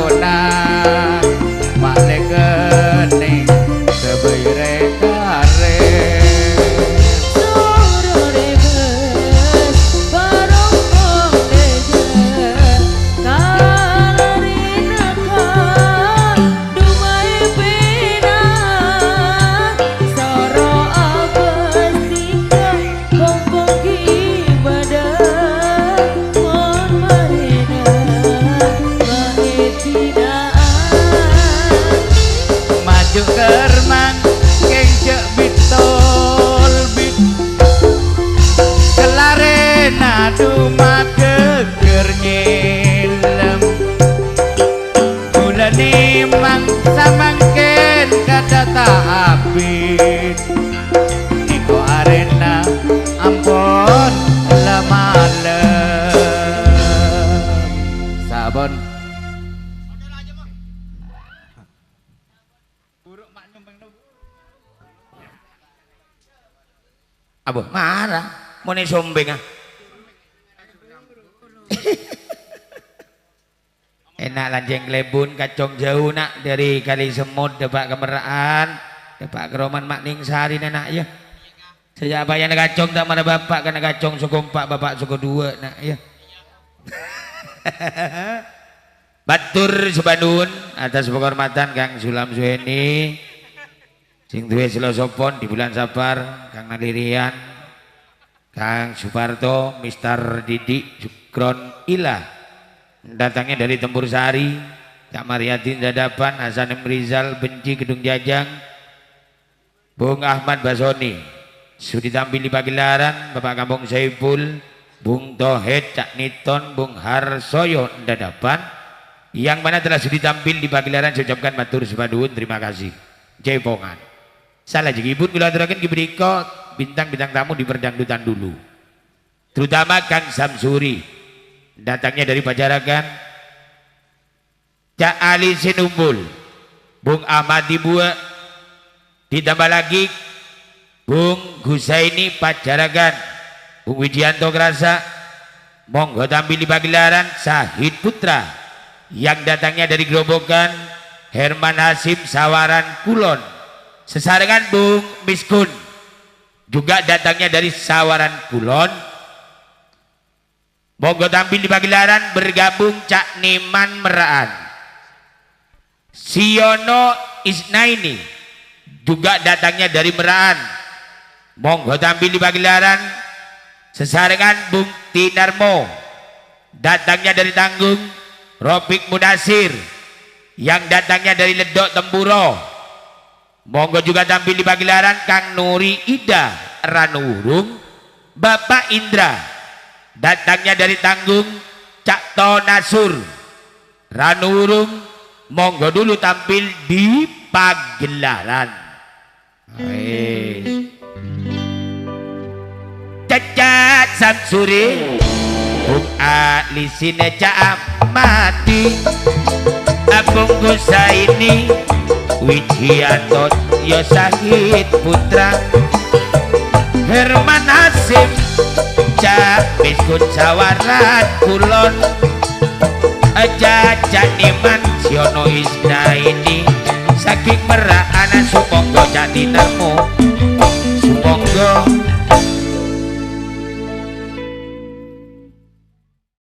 sauna male kening sebeire kare Kermang kengcek bitol bit kelarena duma geger nyilem gula nimang samangken kada taapin niko arena ampun lemalem sabon apa marah mau nih sombeng ah enak lanjeng lebun kacong jauh nak dari kali semut depak kemeraan depak keroman makning sehari nak ya sejak bayan kacong tak mana bapak karena kacong suku 4 bapak suku 2 nak ya batur sebandun atas penghormatan Kang Sulam Suheni sing duwe selosopon di bulan Sabar Kang Nadirian Kang Suparto Mister Didi Sukron Ilah datangnya dari Tempur Sari Kak Mariatin Dadapan Hasan M. Rizal Benci Gedung Jajang Bung Ahmad Basoni sudi tampil di pagelaran Bapak Kampung Saiful Bung Tohed Cak Niton Bung Harsoyo Dadapan yang mana telah sudi tampil di pagelaran saya ucapkan matur sepadun terima kasih cepongan salah juga ibu kula aturaken kibriko bintang-bintang tamu di perdangdutan dulu terutama Kang Samsuri datangnya dari Pajaragan Cak Ali Sinumbul Bung Ahmad Dibua ditambah lagi Bung Husaini Pajaragan Bung Wijianto Krasa monggo tampil di pagelaran Sahid Putra yang datangnya dari Grobogan Herman Hasim Sawaran Kulon sesarengan Bung Miskun juga datangnya dari Sawaran Kulon monggo tampil di pagelaran bergabung Cak Niman Meraan Siono Isnaini juga datangnya dari Meraan monggo tampil di pagelaran sesarengan Bung Tinarmo datangnya dari Tanggung Ropik Mudasir yang datangnya dari Ledok Tempuro monggo juga tampil di pagelaran Kang Nuri Ida Ranurung Bapak Indra datangnya dari Tanggung Cak Tonasur Ranurung monggo dulu tampil di pagelaran Cacat Samsuri Bung Ali Sineca Amati Abung Husaini Wijianto Yosahid Putra Herman Hasim Cak Miskun Sawaran Kulon Cak Niman Siono Isnaini saking Meraan Sumonggo Cak Dinarmo Sumonggo